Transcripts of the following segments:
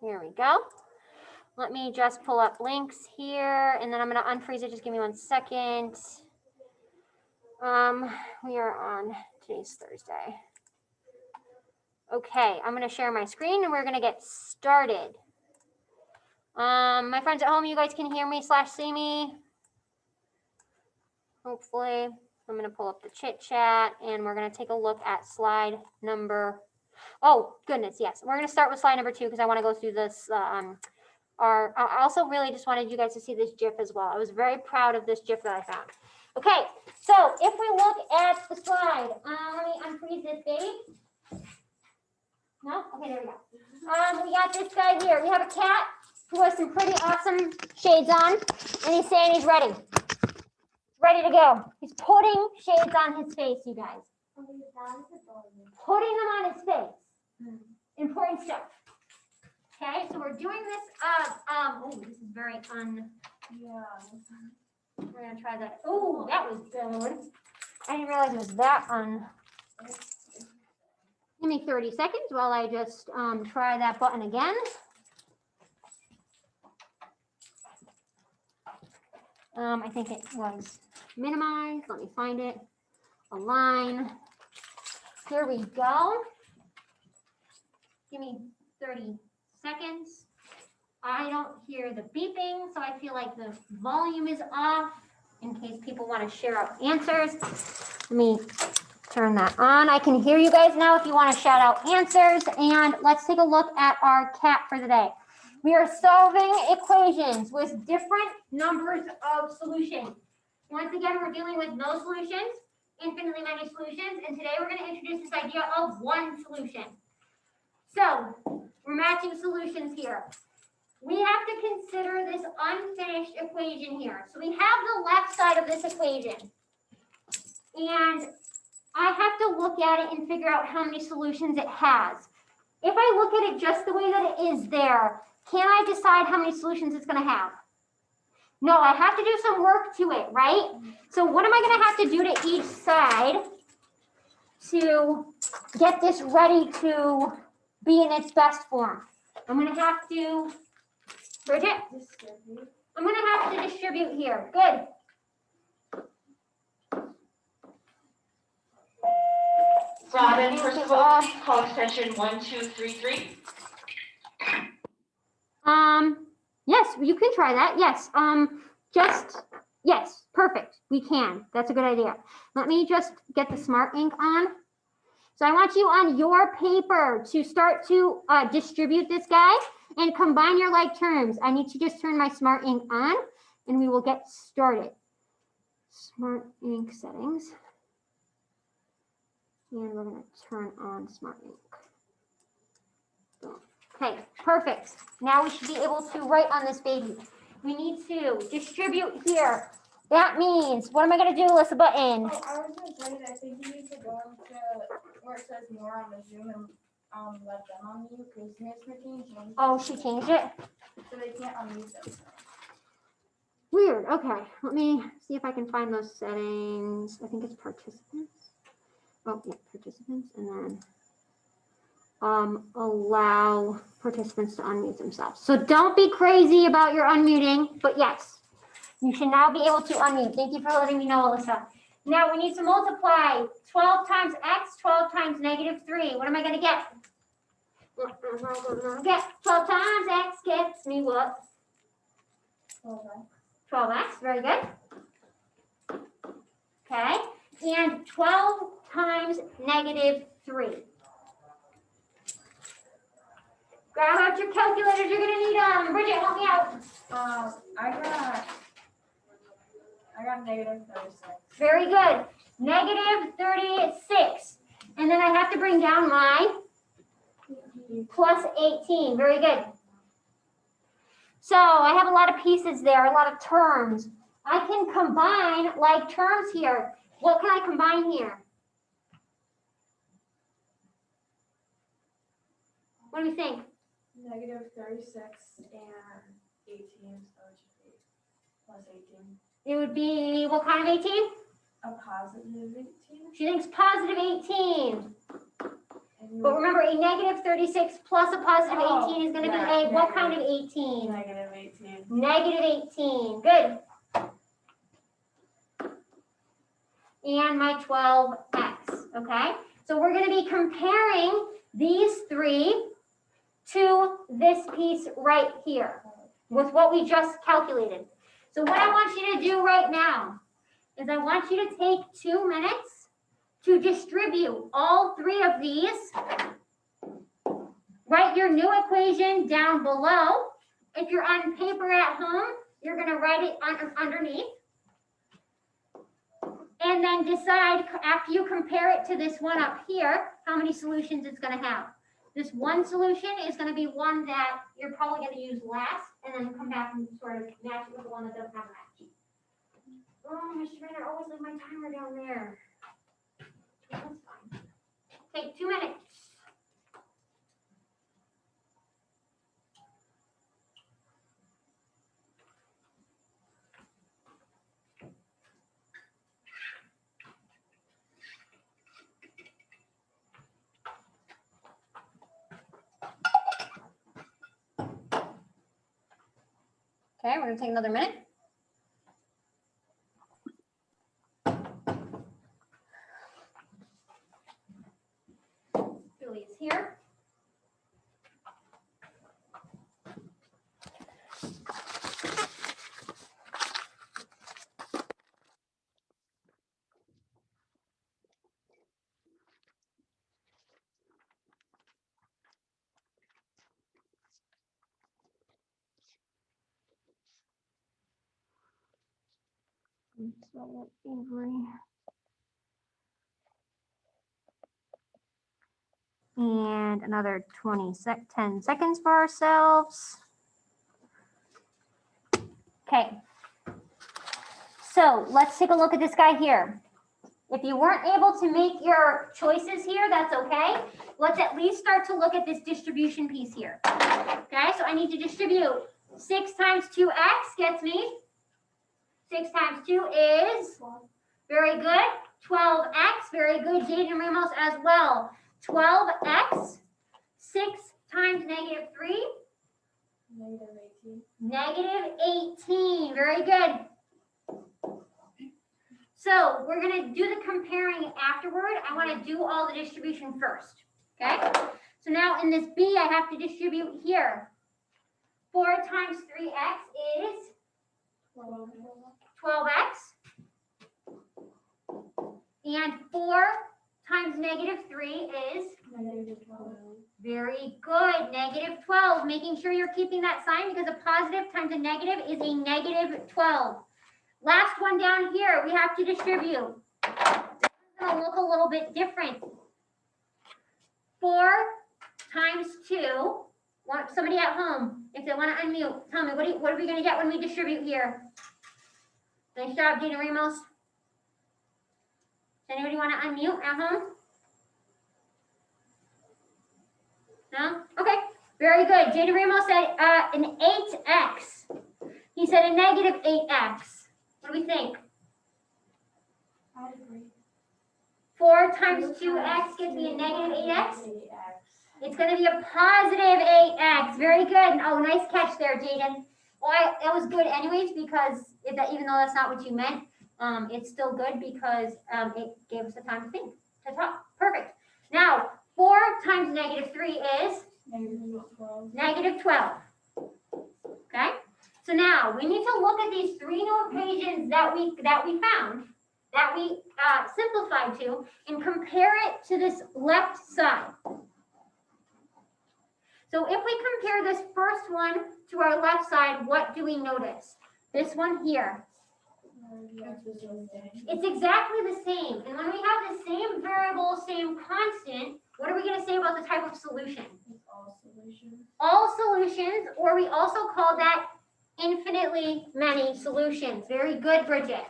Here we go. Let me just pull up links here, and then I'm going to unfreeze it. Just give me 1 second. We are on, today's Thursday. Okay, I'm going to share my screen, and we're going to get started. My friends at home, you guys can hear me / see me. Hopefully. I'm going to pull up the chit chat, and we're going to take a look at slide number. Oh, goodness, yes. We're going to start with slide number 2 because I want to go through this. I also really just wanted you guys to see this GIF as well. I was very proud of this GIF that I found. Okay, so if we look at the slide, let me unfreeze this baby. No? Okay, there we go. We got this guy here. We have a cat who has some pretty awesome shades on, and he's saying he's ready. Ready to go. He's putting shades on his face, you guys. Putting them on his face. Important stuff. Okay, so we're doing this. Oh, this is very yeah. We're gonna try that. Oh, that was good. I didn't realize it was that Give me 30 seconds while I just try that button again. I think it was minimized. Let me find it. Align. Here we go. Give me 30 seconds. I don't hear the beeping, so I feel like the volume is off in case people want to share out answers. Let me turn that on. I can hear you guys now if you want to shout out answers. And let's take a look at our cat for the day. We are solving equations with different numbers of solutions. Once again, we're dealing with no solutions, infinitely many solutions, and today we're going to introduce this idea of one solution. So we're matching solutions here. We have to consider this unfinished equation here. So we have the left side of this equation, and I have to look at it and figure out how many solutions it has. If I look at it just the way that it is there, can I decide how many solutions it's going to have? No, I have to do some work to it, right? So what am I going to have to do to each side to get this ready to be in its best form? I'm going to have to, Bridget? I'm going to have to distribute here. Good. Robin, first of all, please call extension 1233. Yes, you can try that. Yes. Yes, perfect. We can. That's a good idea. Let me just get the Smart Ink on. So I want you on your paper to start to distribute this guy and combine your like terms. I need to just turn my Smart Ink on and we will get started. Smart Ink settings. And we're going to turn on Smart Ink. Boom. Okay, perfect. Now we should be able to write on this baby. We need to distribute here. That means, what am I going to do, Alyssa Button? Oh, I was going to say that I think you need to go into where it says more on the Zoom and let them unmute because Miss McKean changed it. Oh, she changed it? So they can't unmute themselves. Weird. Okay, let me see if I can find those settings. I think it's participants. Oh, yeah, participants, and then allow participants to unmute themselves. So don't be crazy about your unmuting, but yes, you should now be able to unmute. Thank you for letting me know, Alyssa. Now we need to multiply 12 times x, 12 times -3. What am I going to get? 12 times x gets me what? 12x, very good. Okay, and 12 times -3. Grab out your calculators, you're gonna need them. Bridget, help me out. I got -36. Very good. -36. And then I have to bring down my +18. Very good. So I have a lot of pieces there, a lot of terms. I can combine like terms here. What can I combine here? What do you think? -36 and 18, so it should be +18. It would be what kind of 18? A +18. She thinks +18. But remember, a negative 36 plus a positive 18 is gonna be a, what kind of 18? Negative 18. Negative 18, good. And my 12x, okay? So we're gonna be comparing these three to this piece right here with what we just calculated. So what I want you to do right now is I want you to take 2 minutes to distribute all three of these. Write your new equation down below. If you're on paper at home, you're gonna write it underneath. And then decide, after you compare it to this one up here, how many solutions it's gonna have. This one solution is gonna be one that you're probably gonna use last, and then come back and sort of match it with the one that doesn't have a match. Oh, Mr. Rainer, I always leave my timer down there. That's fine. Take 2 minutes. Okay, we're gonna take another minute. Billy is here. And another 10 seconds for ourselves. Okay. So let's take a look at this guy here. If you weren't able to make your choices here, that's okay. Let's at least start to look at this distribution piece here. Okay, so I need to distribute 6 times 2x gets me. 6 times 2 is, very good, 12x, very good, Jaden Ramos as well. 12x, 6 times negative 3. Negative 18. Negative 18, very good. So we're gonna do the comparing afterward. I wanna do all the distribution first, okay? So now in this B, I have to distribute here. 4 times 3x is 12x. And 4 times negative 3 is? Negative 12. Very good, negative 12. Making sure you're keeping that sign because a positive times a negative is a negative 12. Last one down here, we have to distribute. This is gonna look a little bit different. 4 times 2. Want somebody at home, if they want to unmute, tell me, what are we gonna get when we distribute here? Nice job, Gina Ramos. Does anybody want to unmute at home? No? Okay, very good. Jada Ramos said an 8x. He said a negative 8x. What do we think? I agree. 4 times 2x gives me a negative 8x. It's going to be a positive 8x. Very good. Oh, nice catch there, Jaden. Well, that was good anyways because even though that's not what you meant, it's still good because it gave us the time to think, to talk. Perfect. Now, 4 times negative 3 is? Negative 12. Negative 12. Okay? So now, we need to look at these 3 new equations that we found, that we simplified to, and compare it to this left side. So if we compare this first one to our left side, what do we notice? This one here. It's exactly the same. And when we have the same variable, same constant, what are we going to say about the type of solution? All solutions. All solutions, or we also call that infinitely many solutions. Very good, Bridget.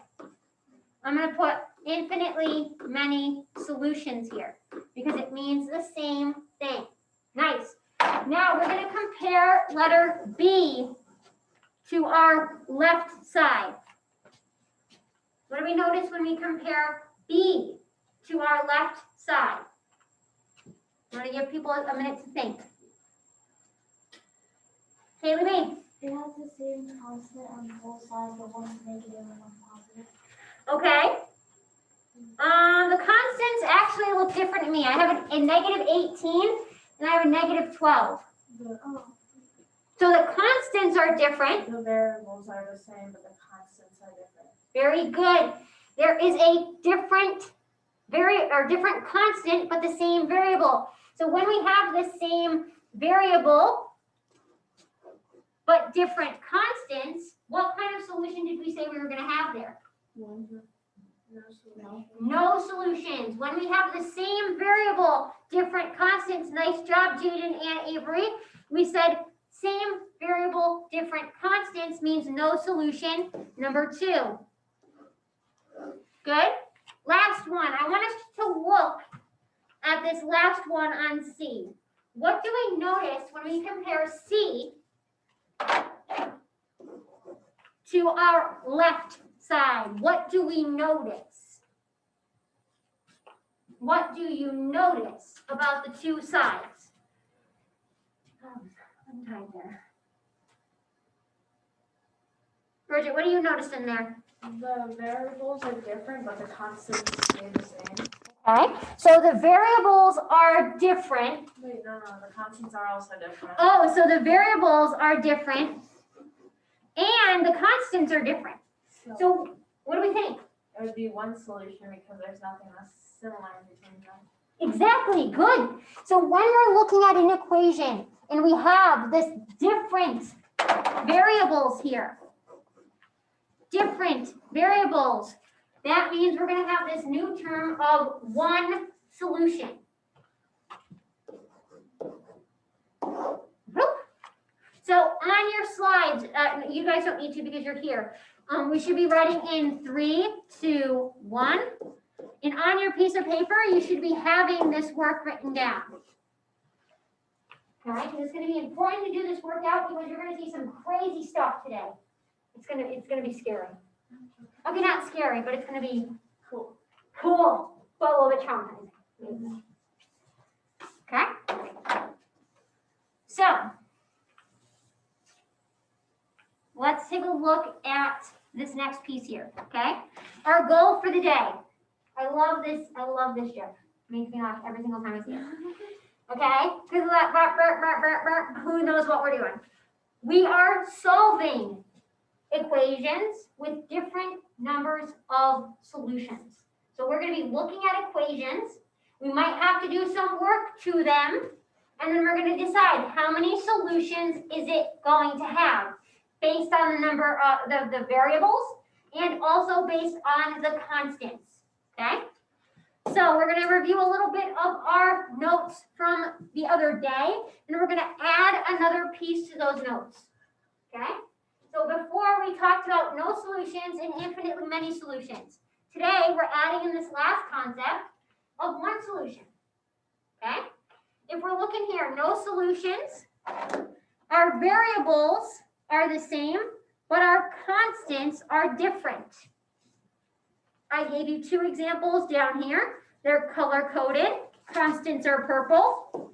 I'm going to put infinitely many solutions here because it means the same thing. Nice. Now we're going to compare letter B to our left side. What do we notice when we compare B to our left side? I'm gonna give people a minute to think. Kaylee B. It has the same constant on both sides, but one's negative and one's positive. Okay. The constants actually look different to me. I have a negative 18 and I have a negative 12. So the constants are different. The variables are the same, but the constants are different. Very good. There is a different constant, but the same variable. So when we have the same variable, but different constants, what kind of solution did we say we were going to have there? No solutions. When we have the same variable, different constants, nice job, Jaden and Avery. We said same variable, different constants means no solution. Number 2. Good. Last one. I want us to look at this last one on C. What do we notice when we compare C to our left side? What do we notice? What do you notice about the two sides? I'm tied there. Bridget, what do you notice in there? The variables are different, but the constants stay the same. Okay, so the variables are different. Wait, no, the constants are also different. Oh, so the variables are different and the constants are different. So what do we think? It would be one solution because there's nothing that's similar between them. Exactly, good. So when we're looking at an equation and we have this different variables here, different variables, that means we're going to have this new term of one solution. So on your slides, you guys don't need to because you're here. We should be writing in 3, 2, 1. And on your piece of paper, you should be having this work written down. All right, because it's going to be important to do this workout because you're going to see some crazy stuff today. It's going to be scary. Okay, not scary, but it's going to be cool. Cool, but a little bit traumatizing. Okay? So, let's take a look at this next piece here, okay? Our goal for the day. I love this Jeff. Makes me laugh every single time I see it. Okay? Because who knows what we're doing? We are solving equations with different numbers of solutions. So we're going to be looking at equations. We might have to do some work to them. And then we're going to decide how many solutions is it going to have based on the number of the variables and also based on the constants. Okay? So we're going to review a little bit of our notes from the other day, and we're going to add another piece to those notes. Okay? So before we talked about no solutions and infinitely many solutions. Today we're adding in this last concept of one solution. Okay? If we're looking here, no solutions, our variables are the same, but our constants are different. I gave you 2 examples down here. They're color-coded. Constants are purple.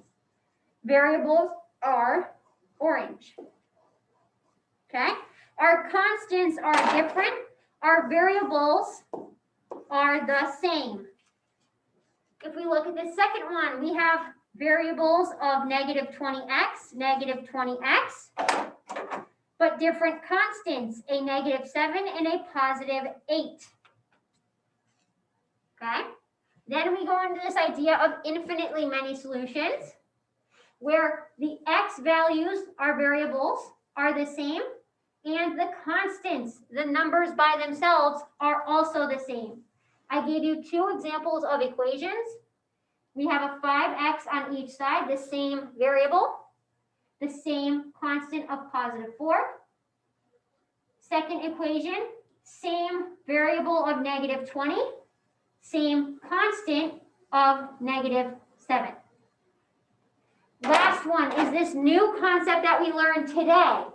Variables are orange. Okay? Our constants are different. Our variables are the same. If we look at the second one, we have variables of negative 20x, negative 20x, but different constants, a negative 7 and a positive 8. Okay? Then we go into this idea of infinitely many solutions, where the x values, our variables, are the same, and the constants, the numbers by themselves, are also the same. I gave you 2 examples of equations. We have a 5x on each side, the same variable, the same constant of positive 4. Second equation, same variable of negative 20, same constant of negative 7. Last one is this new concept that we learned today.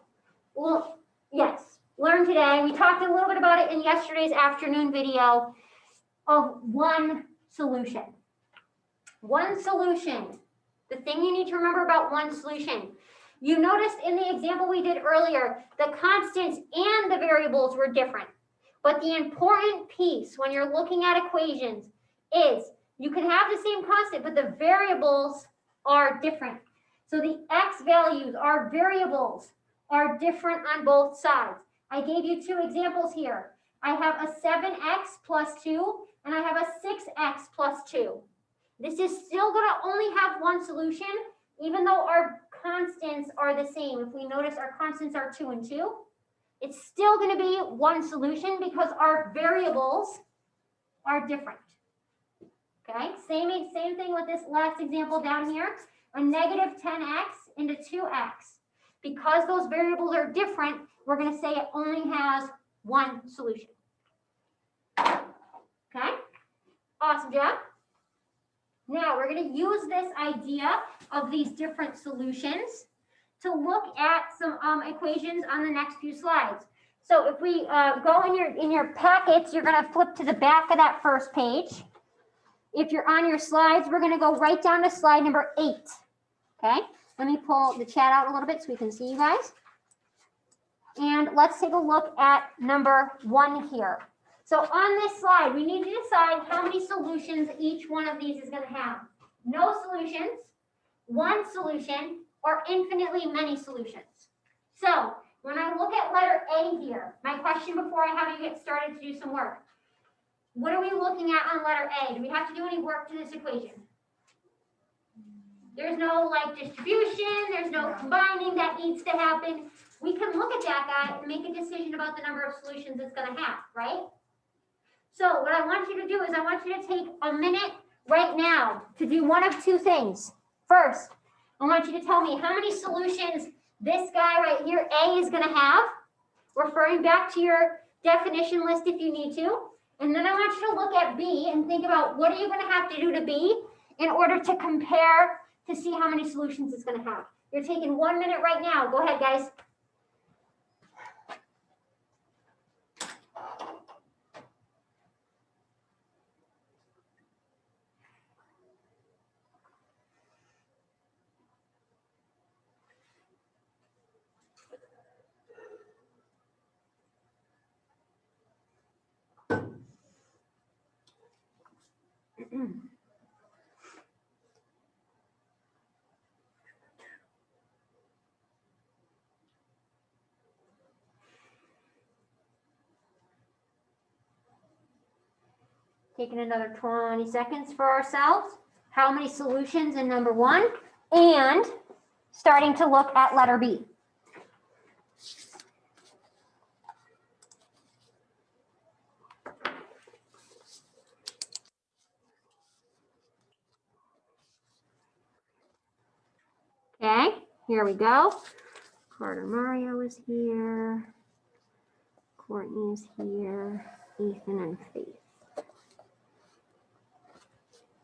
Well, yes, learned today. We talked a little bit about it in yesterday's afternoon video of one solution. One solution The thing you need to remember about one solution. You noticed in the example we did earlier, the constants and the variables were different. But the important piece when you're looking at equations is you can have the same constant, but the variables are different. So the x values, our variables, are different on both sides. I gave you two examples here. I have a 7x plus 2, and I have a 6x plus 2. This is still going to only have one solution, even though our constants are the same. If we notice our constants are 2 and 2, it's still going to be one solution because our variables are different. Okay, same thing with this last example down here, a negative 10x into 2x. Because those variables are different, we're going to say it only has one solution. Okay, awesome job. Now we're going to use this idea of these different solutions to look at some equations on the next few slides. So if we go in your packets, you're going to flip to the back of that first page. If you're on your slides, we're going to go right down to slide number 8. Okay, let me pull the chat out a little bit so we can see you guys. And let's take a look at number 1 here. So on this slide, we need to decide how many solutions each one of these is going to have. No solutions, one solution, or infinitely many solutions. So when I look at letter A here, my question before I have you get started to do some work. What are we looking at on letter A? Do we have to do any work to this equation? There's no like distribution, there's no combining that needs to happen. We can look at that guy and make a decision about the number of solutions it's going to have, right? So what I want you to do is I want you to take a minute right now to do one of two things. First, I want you to tell me how many solutions this guy right here, A, is going to have, referring back to your definition list if you need to. And then I want you to look at B and think about what are you going to have to do to B in order to compare to see how many solutions it's going to have. You're taking 1 minute right now. Go ahead, guys. Taking another 20 seconds for ourselves. How many solutions in number 1? And starting to look at letter B. Okay, here we go. Carter Mario is here. Courtney is here. Ethan and Faith.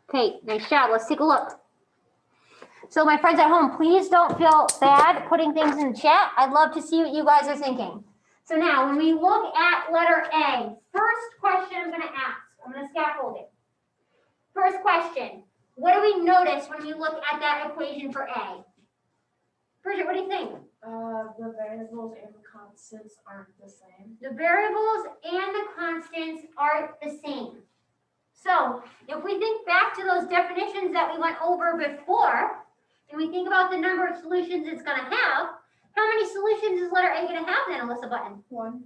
Okay, nice job. Let's take a look. So my friends at home, please don't feel bad putting things in the chat. I'd love to see what you guys are thinking. So now when we look at letter A, first question I'm going to ask. I'm going to scaffold it. First question. What do we notice when we look at that equation for A? Bridget, what do you think? The variables and the constants aren't the same. The variables and the constants are the same. So if we think back to those definitions that we went over before, and we think about the number of solutions it's going to have, how many solutions is letter A going to have then, Alyssa Button? 1.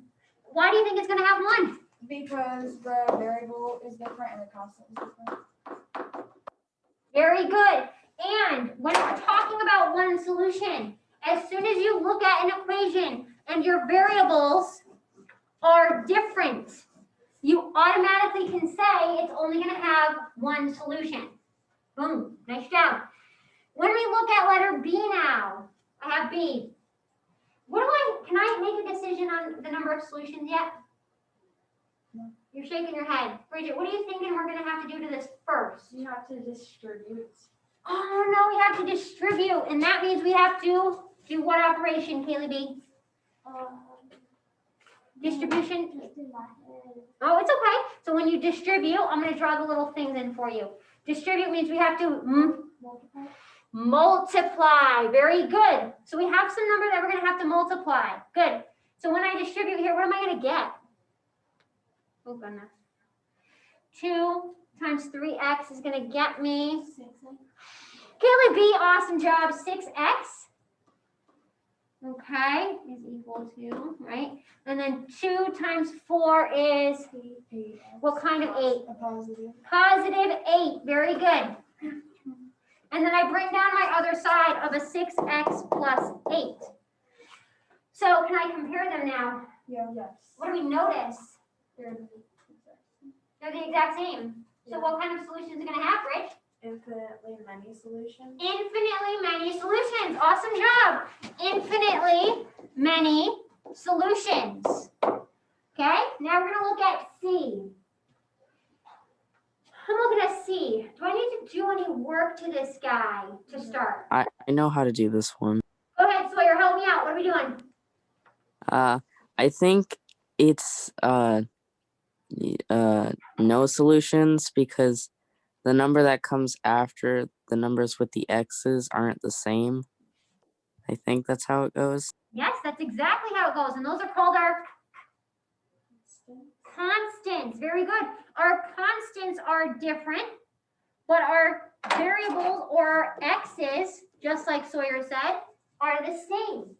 Why do you think it's going to have 1? Because the variable is different and the constant is different. Very good. And when we're talking about one solution, as soon as you look at an equation and your variables are different, you automatically can say it's only going to have one solution. Boom. Nice job. When we look at letter B now, I have B. Can I make a decision on the number of solutions yet? No. You're shaking your head. Bridget, what are you thinking we're going to have to do to this first? You have to distribute. Oh, no, we have to distribute. And that means we have to do what operation, Kaylee B? Distribution? Oh, it's okay. So when you distribute, I'm going to draw the little things in for you. Distribute means we have to Multiply. Very good. So we have some number that we're going to have to multiply. Good. So when I distribute here, what am I going to get? Oh, goodness. 2 times 3x is going to get me. Kayla B, awesome job. 6x. Okay, is equal to, right? And then 2 times 4 is, what kind of 8? A positive. Positive 8. Very good. And then I bring down my other side of a 6x plus 8. So can I compare them now? Yeah. Yes. What do we notice? They're They're the exact same. So what kind of solutions are going to have, Rich? infinitely many solutions. Infinitely many solutions. Awesome job. Infinitely many solutions. Okay, now we're going to look at C. I'm looking at C. Do I need to do any work to this guy to start? I know how to do this one. Go ahead, Sawyer. Help me out. What are we doing? I think it's no solutions because the number that comes after the numbers with the x's aren't the same. I think that's how it goes. Yes, that's exactly how it goes. And those are called our constants. Very good. Our constants are different, but our variables or our x's, just like Sawyer said, are the same.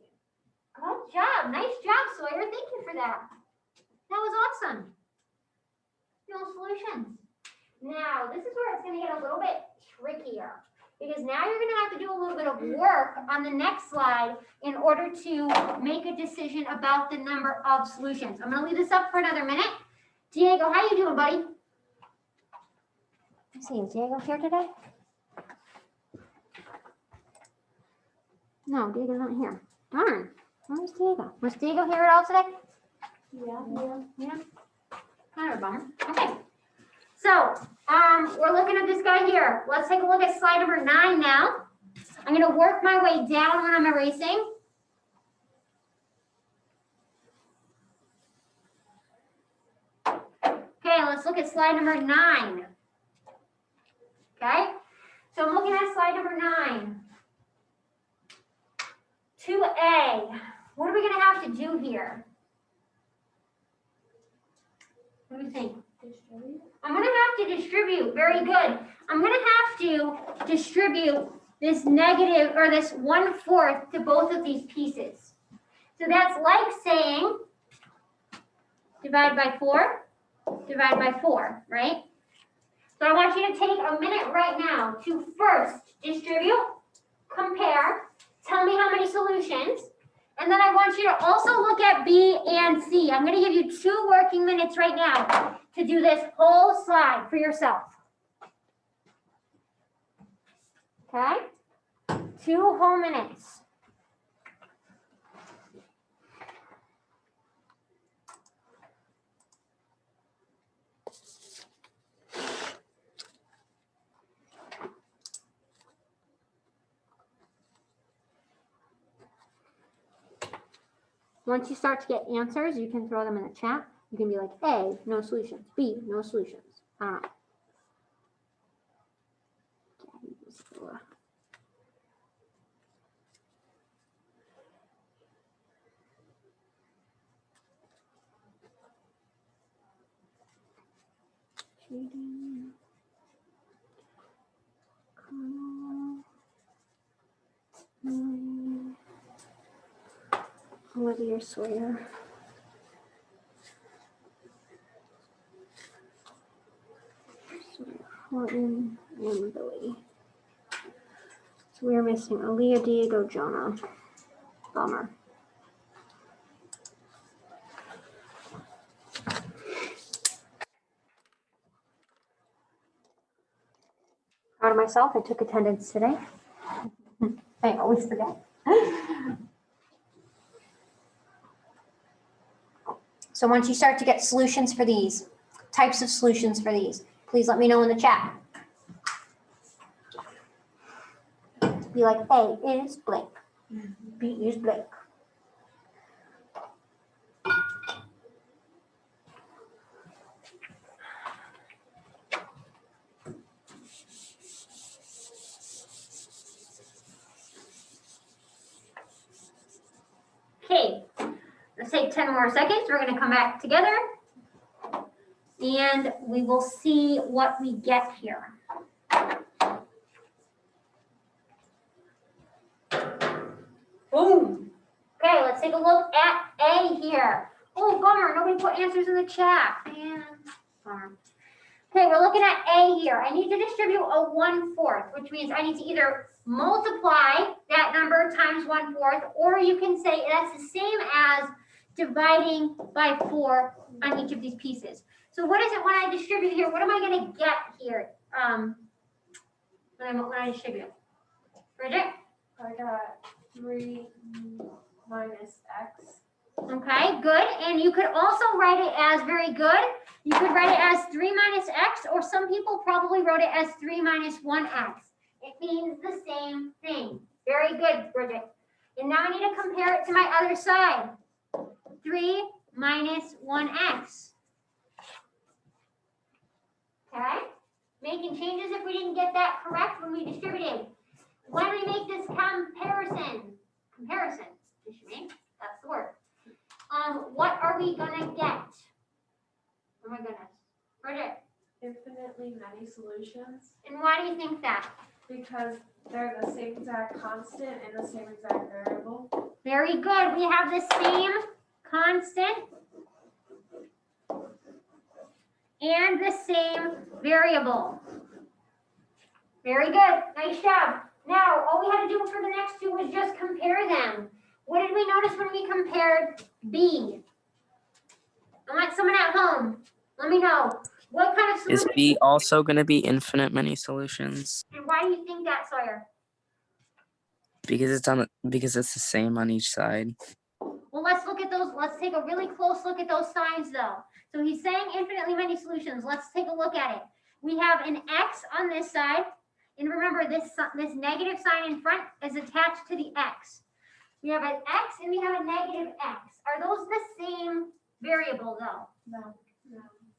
Good job. Nice job, Sawyer. Thank you for that. That was awesome. No solutions. Now, this is where it's going to get a little bit trickier because now you're going to have to do a little bit of work on the next slide in order to make a decision about the number of solutions. I'm going to leave this up for another minute. Diego, how you doing, buddy? Let's see, is Diego here today? No, Diego's not here. Darn. Where's Diego? Was Diego here at all today? Yeah. Kind of a bummer. Okay. So, we're looking at this guy here. Let's take a look at slide number 9 now. I'm going to work my way down when I'm erasing. Okay, let's look at slide number 9. Okay, so I'm looking at slide number 9. 2a. What are we going to have to do here? What do you think? I'm going to have to distribute. Very good. I'm going to have to distribute this negative or this 1/4 to both of these pieces. So that's like saying divide by 4, divide by 4, right? So I want you to take a minute right now to first distribute, compare, tell me how many solutions, and then I want you to also look at B and C. I'm going to give you 2 working minutes right now to do this whole slide for yourself. Okay? 2 whole minutes. Once you start to get answers, you can throw them in the chat. You can be like, A, no solutions. B, no solutions. I don't know. Olivia Sawyer. Horton and Billy. So we are missing Aaliyah, Diego, Jonah. Bummer. Proud of myself, I took attendance today. I always forget. So once you start to get solutions for these, types of solutions for these, please let me know in the chat. Be like, A is blank, B is blank. Okay, let's take 10 more seconds. We're gonna come back together. And we will see what we get here. Boom. Okay, let's take a look at A here. Oh, bummer, nobody put answers in the chat. Man, bummer. Okay, we're looking at A here. I need to distribute a 1/4, which means I need to either multiply that number times 1/4, or you can say that's the same as dividing by 4 on each of these pieces. So what is it when I distribute here? What am I going to get here when I distribute? Bridget? I got 3 minus x. Okay, good. And you could also write it as very good. You could write it as 3 minus x, or some people probably wrote it as 3 minus 1x. It means the same thing. Very good, Bridget. And now I need to compare it to my other side. 3 minus 1x. Okay? Making changes if we didn't get that correct when we distributed. When we make this comparison, that's the word. What are we gonna get? Oh my goodness. Bridget, Infinitely many solutions and why do you think that? because they're the same exact constant and the same exact variable. Very good. We have the same constant and the same variable. Very good. Nice job. Now, all we had to do for the next two was just compare them. What did we notice when we compared B? I want someone at home. Let me know. What kind of Is solution? B also going to be infinite many solutions? And why do you think that, Sawyer? Because it's the same on each side. Well, let's look at those. Let's take a really close look at those signs, though. So he's saying infinitely many solutions. Let's take a look at it. We have an X on this side. And remember, this negative sign in front is attached to the X. We have an X and we have a negative X. Are those the same variable, though? No.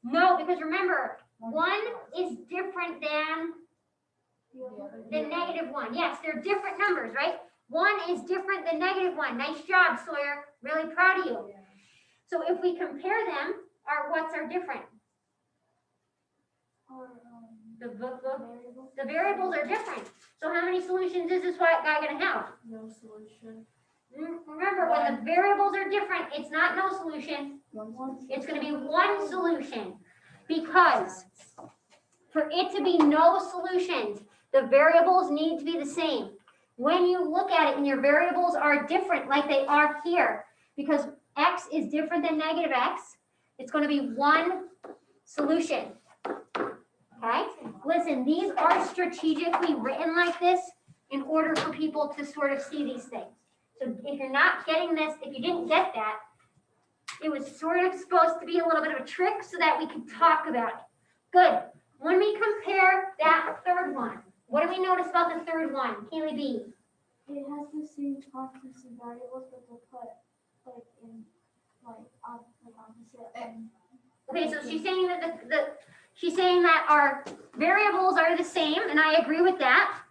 No, because remember, 1 is different than the negative 1. Yes, they're different numbers, right? 1 is different than negative 1. Nice job, Sawyer. Really proud of you. So if we compare them, what's our different? The variables are different. So how many solutions is this guy going to have? No solution. Remember, when the variables are different, it's not no solution. It's going to be one solution, because for it to be no solutions, the variables need to be the same. When you look at it and your variables are different, like they are here, because x is different than negative x, it's going to be one solution. Okay? Listen, these are strategically written like this in order for people to sort of see these things. So if you're not getting this, if you didn't get that, it was sort of supposed to be a little bit of a trick so that we could talk about it. Good. When we compare that third one, what do we notice about the third one? Keely B. It has the same constants and variables, but they're put in opposite. Okay, so she's saying that she's saying that our variables are the same, and I agree with that.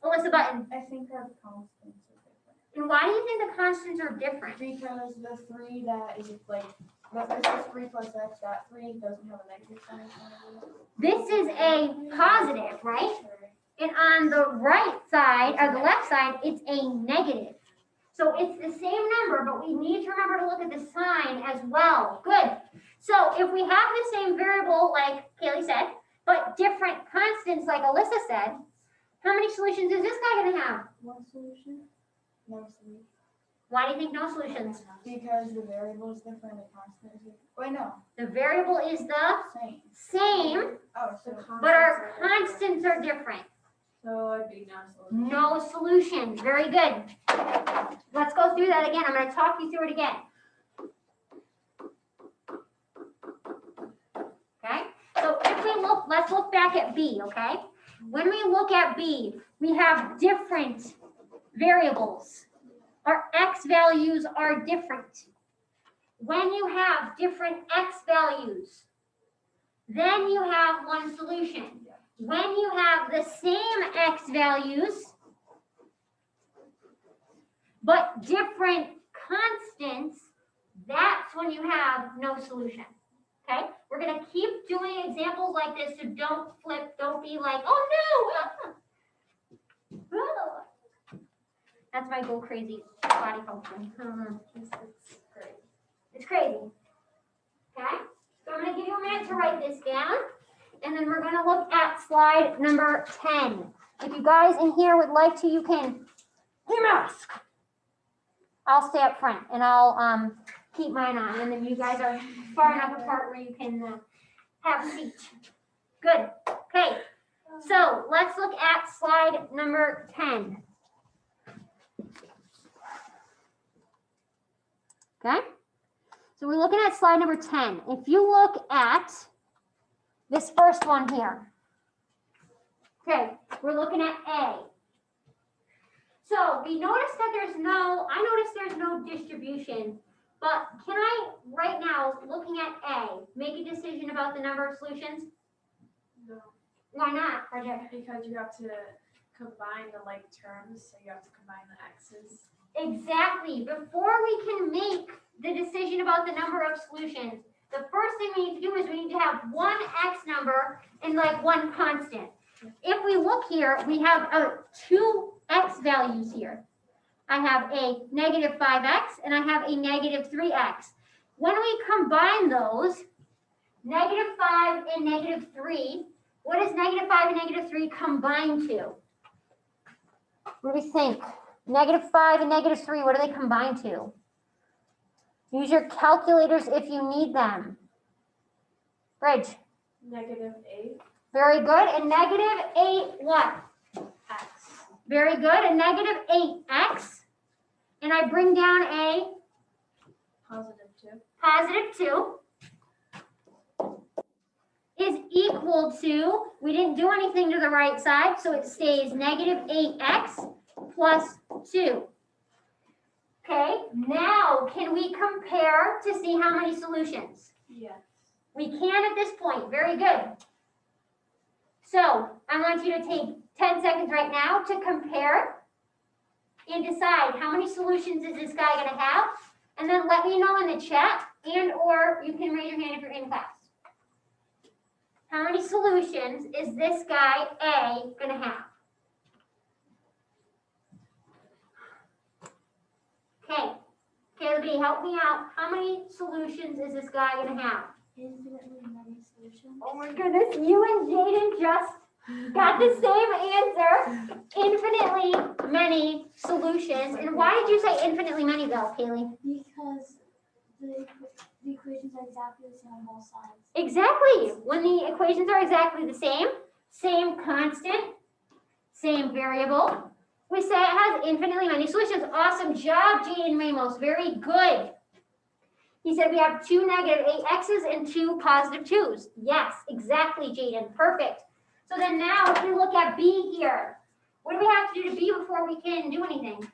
Alyssa Button. I think our constants are different. And why do you think the constants are different? Because the 3 that is this is 3 plus x, that 3 doesn't have a negative sign in front of it. This is a positive, right? And on the right side, or the left side, it's a negative. So it's the same number, but we need to remember to look at the sign as well. Good. So if we have the same variable, like Kaylee said, but different constants, like Alyssa said, how many solutions is this guy going to have? One solution? No solution. Why do you think no solutions? Because the variable is different, the constant is different. Wait, no, The variable is the same. same, Oh, so but our constants are different. So it'd be no solution. No solution. Very good. Let's go through that again. I'm going to talk you through it again. Okay? So if we look, let's look back at B, okay? When we look at B, we have different variables. Our x values are different. When you have different x values, then you have one solution. When you have the same x values, but different That's when you have no solution. Okay? We're going to keep doing examples like this, so don't flip, don't be like, oh no! That's my go crazy body function. I don't know. It's great. It's crazy. Okay? So I'm going to give you a minute to write this down, and then we're going to look at slide number 10. If you guys in here would like to, you can mask. I'll stay up front, and I'll keep mine on, and then you guys are far enough apart where you can have a seat. Good. Okay. So let's look at slide number 10. Okay? So we're looking at slide number 10. If you look at this first one here, okay, we're looking at A. So we notice that I notice there's no distribution, but can I, right now, looking at A, make a decision about the number of solutions? No, Why not, Bridget? because you have to combine the like terms, so you have to combine the x's. Exactly. Before we can make the decision about the number of solutions, the first thing we need to do is we need to have one x number and like one constant. If we look here, we have two x values here. I have a negative 5x and I have a negative 3x. When we combine those, negative 5 and negative 3, what does negative 5 and negative 3 combine to? What do we think? Negative 5 and negative 3, what do they combine to? Use your calculators if you need them. Bridge. -8 Very good. And negative 8 what? x. Very good. And negative 8x. And I bring down a +2 +2 is equal to, we didn't do anything to the right side, so it stays negative 8x plus 2. Okay, now can we compare to see how many solutions? Yes. We can at this point. Very good. So I want you to take 10 seconds right now to compare and decide how many solutions is this guy going to have. And then let me know in the chat, and or you can raise your hand if you're in class. How many solutions is this guy A going to have? Okay. Caleb, help me out. How many solutions is this guy going to have? Infinitely many solutions. Oh my goodness, you and Jaden just got the same answer. Infinitely many solutions. And why did you say infinitely many though, Kaylee? Because the equations are exactly the same on both sides. Exactly. When the equations are exactly the same, same constant, same variable, we say it has infinitely many solutions. Awesome job, Jaden Ramos. Very good. He said we have 2 negative 8x's and 2 positive 2's. Yes, exactly, Jaden. Perfect. So then now if we look at B here, what do we have to do to B before we can do anything?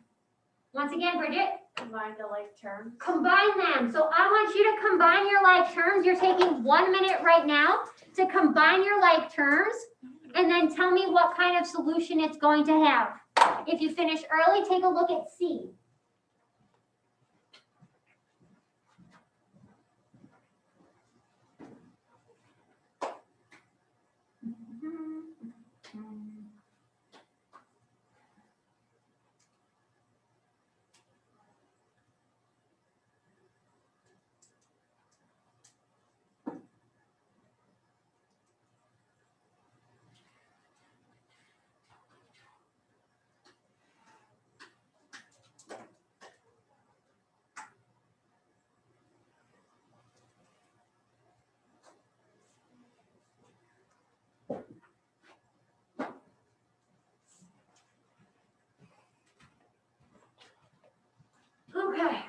Once again, Bridget. Combine the like terms. Combine them. So I want you to combine your like terms. You're taking 1 minute right now to combine your like terms and then tell me what kind of solution it's going to have. If you finish early, take a look at C. Okay.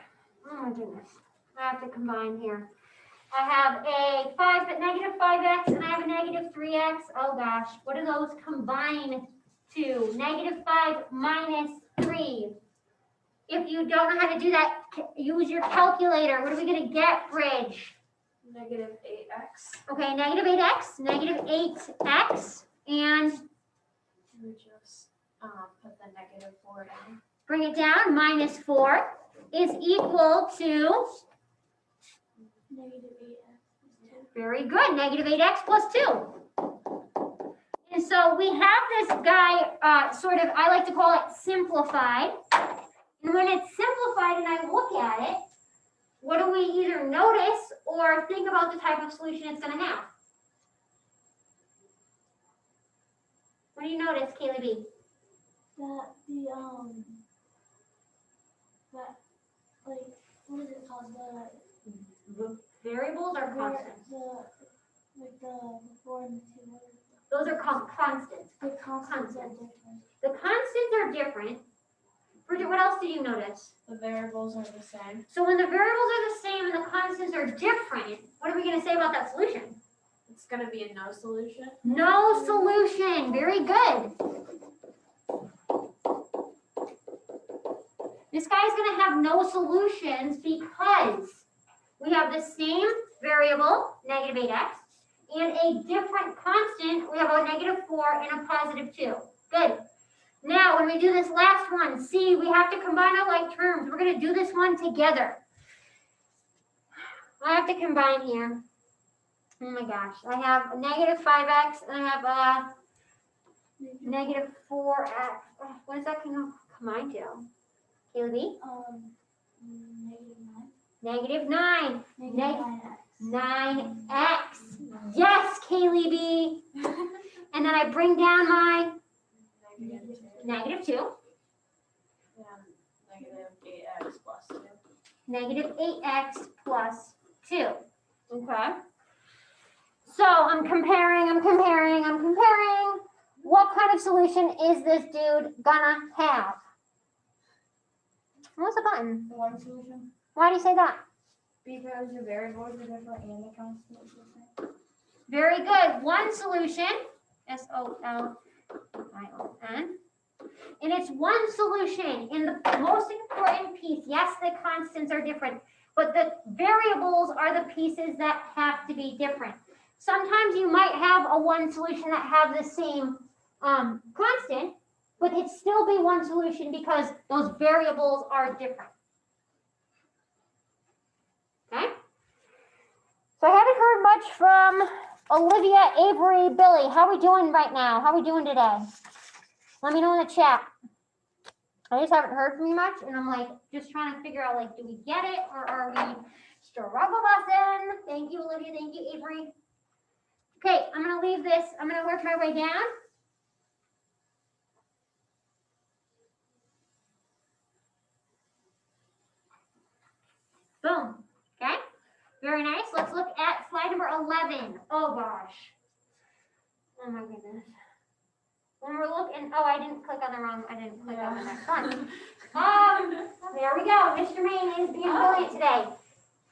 Oh my goodness. I have to combine here. I have a negative 5x and I have a negative 3x. Oh gosh. What do those combine to? Negative 5 minus 3. If you don't know how to do that, use your calculator. What are we going to get, Bridge? -8x. Okay, negative 8x, negative 8x, and We just put the -4 in. bring it down, minus 4 is equal to Very good, negative 8x plus 2. And so we have this guy, sort of, I like to call it simplified. And when it's simplified and I look at it, what do we either notice or think about the type of solution it's going to have? What do you notice, Kaylee B? That like, what is it called? The variables are constants. The before and the two. Those are called constants. The constants are different. The constants are different. Bridget, what else did you notice? The variables are the same. So when the variables are the same and the constants are different, what are we going to say about that solution? It's gonna be a no solution. No solution. Very good. This guy's going to have no solutions because we have the same variable, negative 8x, and a different constant. We have a negative 4 and a positive 2. Good. Now, when we do this last one, see, we have to combine our like terms. We're going to do this one together. I have to combine here. Oh my gosh. I have a negative 5x and I have a negative 4x. What does that combine to? Kaylee B? Negative 9. Negative 9. Negative 9x. 9x. Yes, Kaylee B. And then I bring down my negative 2. Yeah, negative 8x plus 2. Negative 8x plus 2. Okay. So I'm comparing. What kind of solution is this dude gonna have? What's the button? One solution. Why do you say that? Because the variables are different and the constants are different. Very good. One solution, SOLION. And it's one solution. And the most important piece, yes, the constants are different, but the variables are the pieces that have to be different. Sometimes you might have a one solution that have the same constant, but it still be one solution because those variables are different. Okay? So I haven't heard much from Olivia, Avery, Billy. How are we doing right now? How are we doing today? Let me know in the chat. I just haven't heard from you much, and I'm like just trying to figure out, like, do we get it or are we struggle busting? Thank you, Olivia. Thank you, Avery. Okay, I'm gonna leave this. I'm gonna work my way down. Boom. Okay. Very nice. Let's look at slide number 11. Oh gosh. Oh my goodness. When we're looking, oh, I didn't click on the next one. There we go. Mr. Maine is being brilliant today.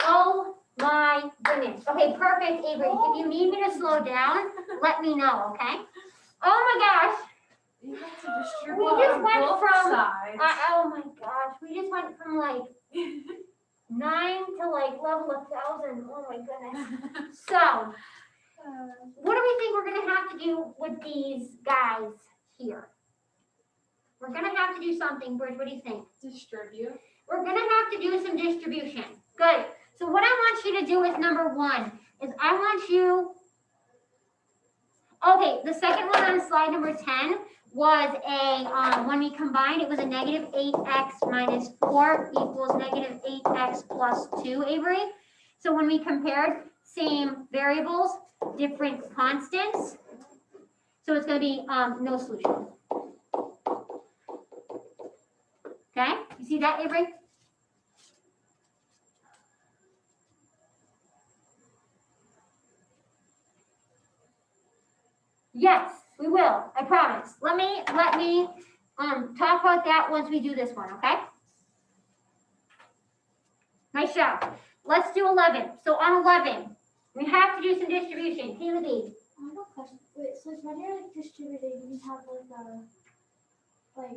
Oh my goodness. Okay, perfect, Avery. If you need me to slow down, let me know, okay? Oh my gosh. You have to distribute We just on went both from- sides. Oh my gosh. We just went from like 9 to like level 1,000. Oh my goodness. So, what do we think we're going to have to do with these guys here? We're going to have to do something. Bridge, what do you think? Distribute. We're going to have to do some distribution. Good. So what I want you to do is number 1 is I want you, okay, the second one on slide number 10 was a, when we combined, it was a negative 8x minus 4 equals negative 8x plus 2, Avery. So when we compared, same variables, different constants. So it's going to be no solution. Okay, you see that, Avery? Yes, we will. I promise. Let me talk about that once we do this one, okay? Nice job. Let's do 11. So on 11, we have to do some distribution. Kayla B. I have a question. Wait, so when you're like distributing, you have like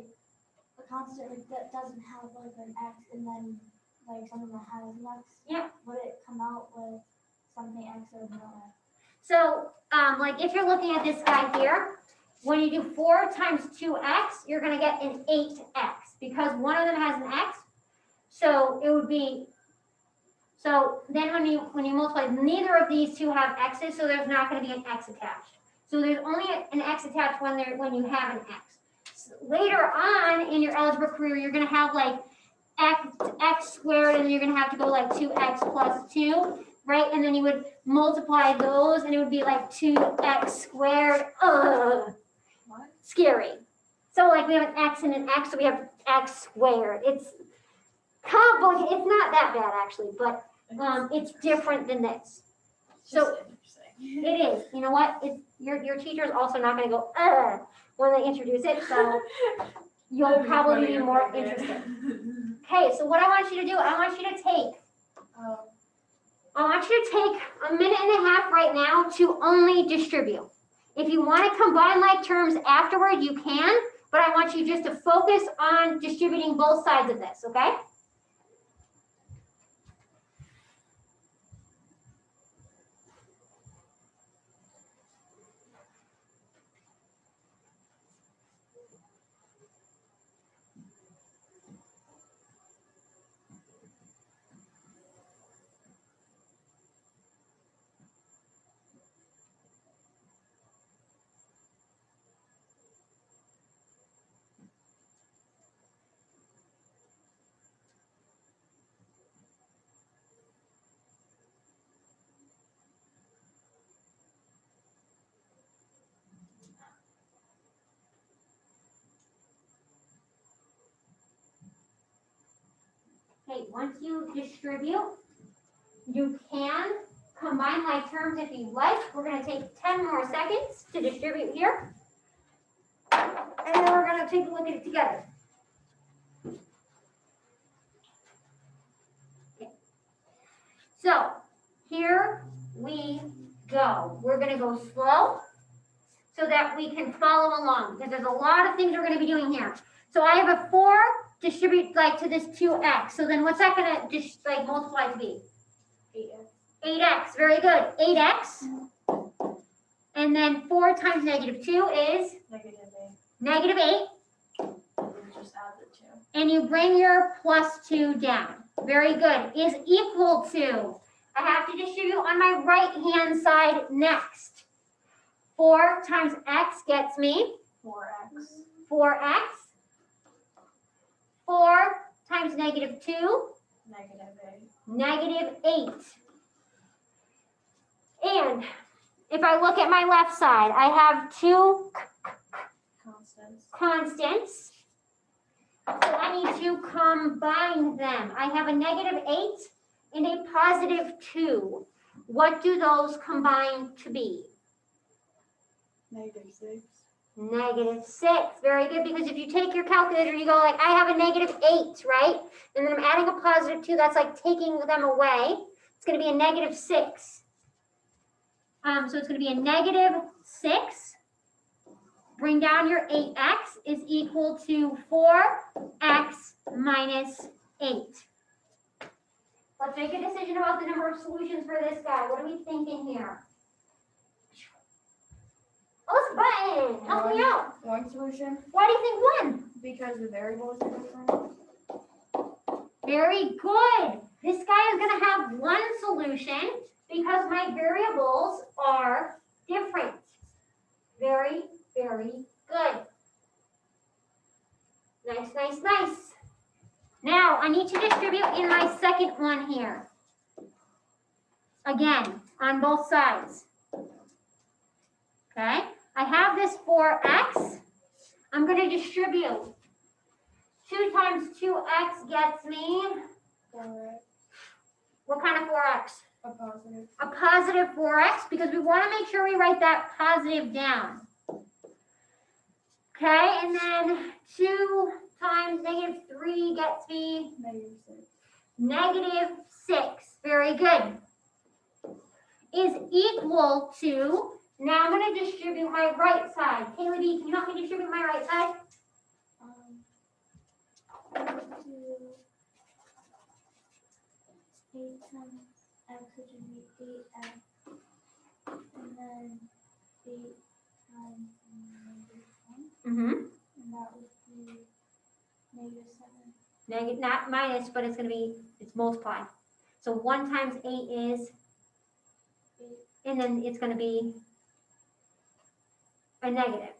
a constant like that doesn't have like an x, and then like something that has an x. Yeah. Would it come out with something x or no x? So, like if you're looking at this guy here, when you do 4 times 2x, you're going to get an 8x because one of them has an x. So it would be, So then when you multiply, neither of these two have x's, so there's not going to be an x attached. So there's only an x attached when you have an x. So later on in your algebra career, you're going to have like x squared, and then you're going to have to go like 2x plus 2, right? And then you would multiply those, and it would be like 2x squared. Ugh, What? scary. So like we have an x and an x, so we have x squared. It's complicated. It's not that bad actually, but it's different than this. It's So- just interesting. It is. You know what? It's your teacher is also not going to go when they introduce it, so you'll probably be more interested. Okay, so what I want you to do, I want you to take a minute and a half right now to only distribute. If you want to combine like terms afterward, you can, but I want you just to focus on distributing both sides of this, okay? Okay, once you distribute, you can combine like terms if you like. We're going to take 10 more seconds to distribute here. And then we're going to take a look at it together. Okay. So here we go. We're going to go slow so that we can follow along because there's a lot of things we're going to be doing here. So I have a 4 distribute like to this 2x. So then what's that going to just like multiply to be? 8x. Very good. 8x. And then 4 times negative 2 is? Negative 8. Just add the 2. And you bring your plus 2 down. Very good. Is equal to. I have to distribute on my right hand side next. 4 times x gets me 4x. 4x. 4 times negative 2, Negative 8. negative 8. And if I look at my left side, I have 2 Constants. constants. So I need to combine them. I have a negative 8 and a positive 2. What do those combine to be? Negative 6. Negative 6. Very good, because if you take your calculator, you go like, I have a negative 8, right? And then I'm adding a positive 2. That's like taking them away. It's going to be a negative 6. So it's going to be a negative 6. Bring down your 8x is equal to 4x minus 8. Let's make a decision about the number of solutions for this guy. What are we thinking here? Oh, it's a button. Help me out. One solution, Why do you think 1? because the variables are different. Very good. This guy is going to have 1 solution because my variables are different. Very, very good. Nice, nice, nice. Now, I need to distribute in my second one here. Again, on both sides. Okay, I have this 4x. I'm going to distribute. 2 times 2x gets me, 4x. what kind of 4x? A positive. A positive 4x, because we want to make sure we write that positive down. Okay, and then 2 times negative 3 gets me Negative 6. negative 6. Very good. Is equal to, now I'm going to distribute my right side. Kaylee B, can you help me distribute my right side? 8 times x, which would be 8x, and then 8 times -1, Mm-hmm. and that would be -7. Negative, not minus, but it's going to be, it's multiply. So 1 times 8 is, and then it's gonna be a negative.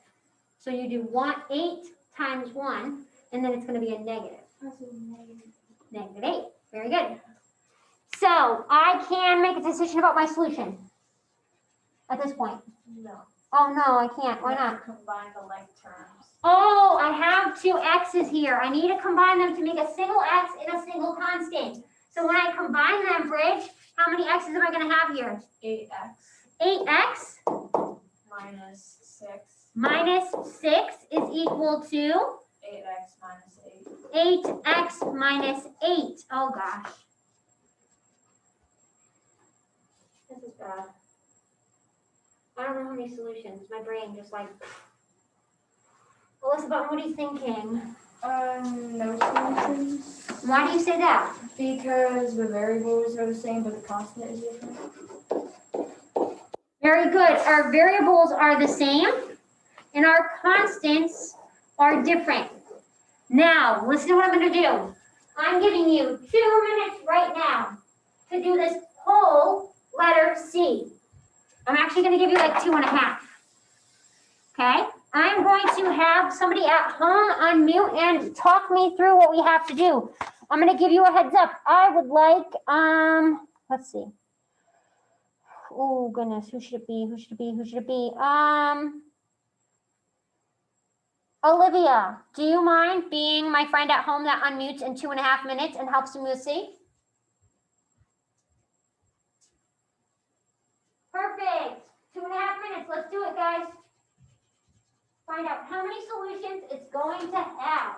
So you do 8 times 1, and then it's gonna be a negative. That's a negative. Negative 8. Very good. So I can make a decision about my solution at this point. No. Oh, no, I can't. Why You have not? to combine the like terms. Oh, I have 2 x's here. I need to combine them to make a single x and a single constant. So when I combine them, Bridge, how many x's am I going to have here? 8x 8x minus 6. minus 6 is equal to 8x minus 8. 8x minus 8. Oh, gosh. This is bad. I don't know how many solutions. My brain just like. Elizabeth, what are you thinking? No solutions. Why do you say that? Because the variables are the same, but the constant is different. Very good. Our variables are the same and our constants are different. Now, listen to what I'm going to do. I'm giving you 2 minutes right now to do this whole letter C. I'm actually going to give you like 2.5. Okay? I'm going to have somebody at home unmute and talk me through what we have to do. I'm going to give you a heads up. I would like, let's see. Oh goodness, who should it be? Who should it be? Who should it be? Olivia, do you mind being my friend at home that unmutes in 2.5 minutes and helps me with C? Perfect. 2.5 minutes. Let's do it, guys. Find out how many solutions it's going to have.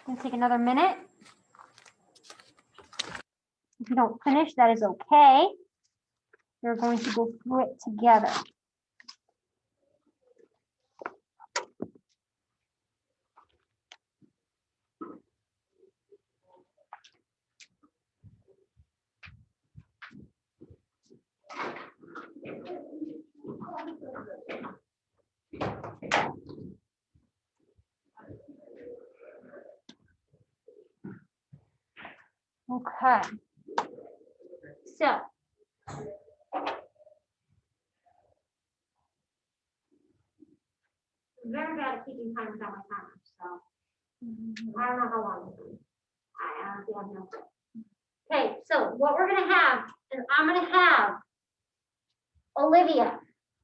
Gonna take another minute. If you don't finish, that is okay. We're going to go through it together. Okay. So. I'm very bad at keeping time without my timer, so I don't know how long. I honestly have no clue. Okay, so what we're gonna have is I'm gonna have Olivia.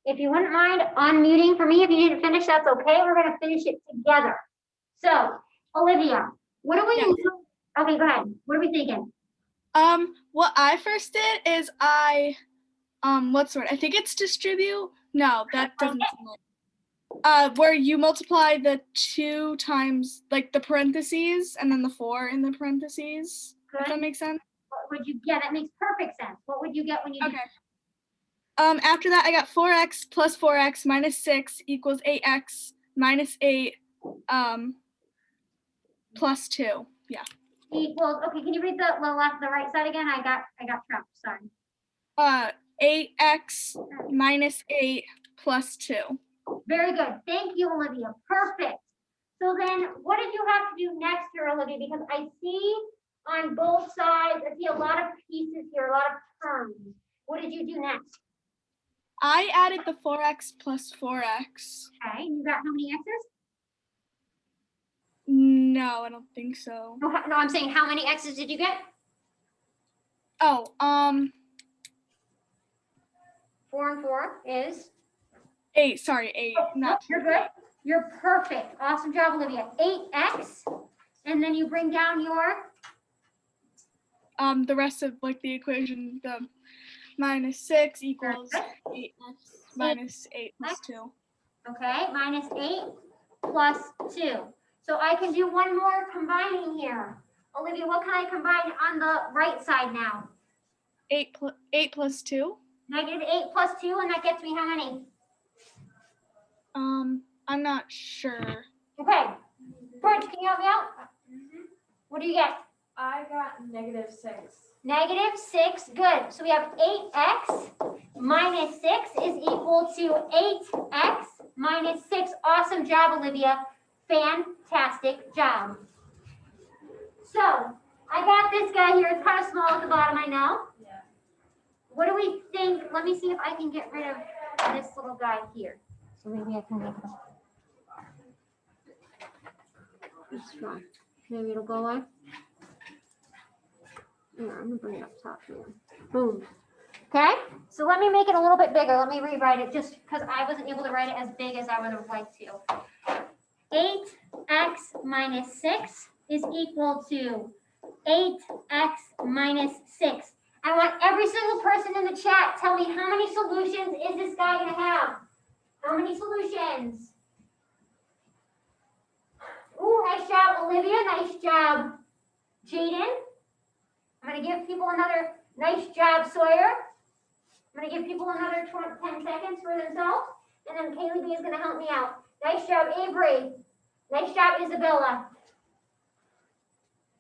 If you wouldn't mind unmuting for me, if you didn't finish, that's okay. We're gonna finish it together. So, Olivia, what do we Yes. do? Okay, go ahead. What are we thinking? What I first did is what's the word? I think it's distribute. No, that doesn't seem like. Where you multiply the 2 times, like the parentheses, and then the 4 in the parentheses. Does that Good. make sense? What would you get? That makes perfect sense. What would you get when you do? Okay. After that, I got 4x plus 4x minus 6 equals 8x minus 8, plus 2. Yeah. Equals, okay, can you read the right side again? I got trapped, sorry. 8x minus 8 plus 2. Very good. Thank you, Olivia. Perfect. So then what did you have to do next here, Olivia? Because I see on both sides, I see a lot of pieces here, a lot of terms. What did you do next? I added the 4x plus 4x. Okay, you got how many x's? No, I don't think so. No, I'm saying how many x's did you get? Oh, 4 and 4 is? 8. Sorry, 8. Not You're good. You're perfect. Awesome job, Olivia. 8x, and then you bring down your? the rest of like the equation, the minus 6 equals 8x minus 8 plus 2. Okay, minus 8 plus 2. So I can do one more combining here. Olivia, what can I combine on the right side now? 8 plus 2. Negative 8 plus 2, and that gets me how many? I'm not sure. Okay, Bridge, can you help me out? What do you get? I got -6. Negative 6, good. So we have 8x minus 6 is equal to 8x minus 6. Awesome job, Olivia. Fantastic job. So I got this guy here. It's kind of small at the bottom, I know. Yeah. What do we think? Let me see if I can get rid of this little guy here. So maybe I can make this. Let's try. Maybe it'll go away. Here, I'm gonna bring it up top here. Boom. Okay, so let me make it a little bit bigger. Let me rewrite it just because I wasn't able to write it as big as I would have liked to. 8x minus 6 is equal to 8x minus 6. I want every single person in the chat tell me how many solutions is this guy gonna have? How many solutions? Ooh, nice job, Olivia. Nice job, Jaden. I'm going to give people another nice job, Sawyer. I'm going to give people another 10 seconds for themselves. And then Kaylee B is going to help me out. Nice job, Avery. Nice job, Isabella.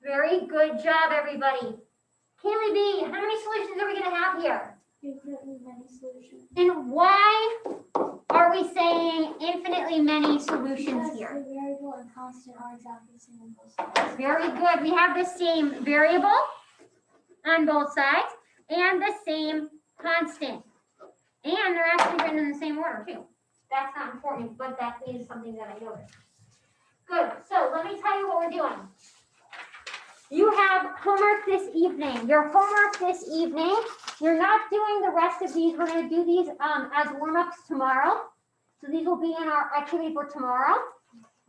Very good job, everybody. Kaylee B, how many solutions are we going to have here? Infinitely many solutions. And why are we saying infinitely many solutions Because here? the variable and constant are exactly the same on both sides. Very good. We have the same variable on both sides and the same constant. And they're actually written in the same order too. That's not important, but that is something that I noticed. Good. So let me tell you what we're doing. You have homework this evening. Your homework this evening, you're not doing the rest of these. We're going to do these as warm-ups tomorrow. So these will be in our activity for tomorrow.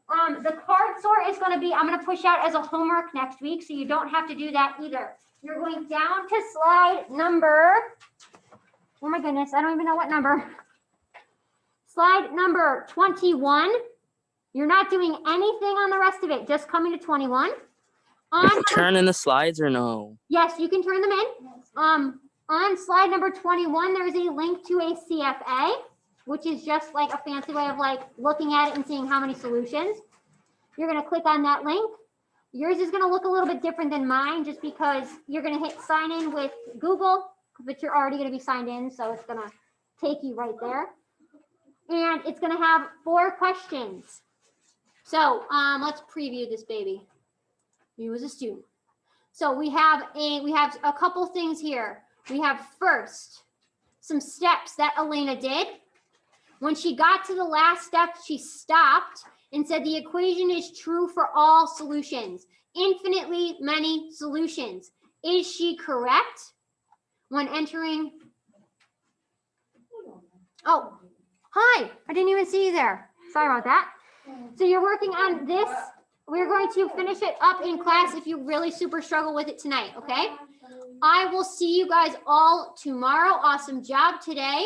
The card sort is going to be, I'm going to push out as a homework next week, so you don't have to do that either. You're going down to slide number, oh my goodness, I don't even know what number. Slide number 21. You're not doing anything on the rest of it, just coming to 21. Turn in the slides or no? Yes, you can turn them in. On slide number 21, there's a link to a CFA, which is just like a fancy way of like looking at it and seeing how many solutions. You're going to click on that link. Yours is going to look a little bit different than mine just because you're going to hit sign in with Google, but you're already going to be signed in, so it's going to take you right there. And it's going to have 4 questions. So let's preview this baby. You as a student. So we have a couple things here. We have first some steps that Elena did. When she got to the last step, she stopped and said the equation is true for all solutions. Infinitely many solutions. Is she correct when entering? Oh, hi. I didn't even see you there. Sorry about that. So you're working on this. We're going to finish it up in class if you really super struggle with it tonight, okay? I will see you guys all tomorrow. Awesome job today.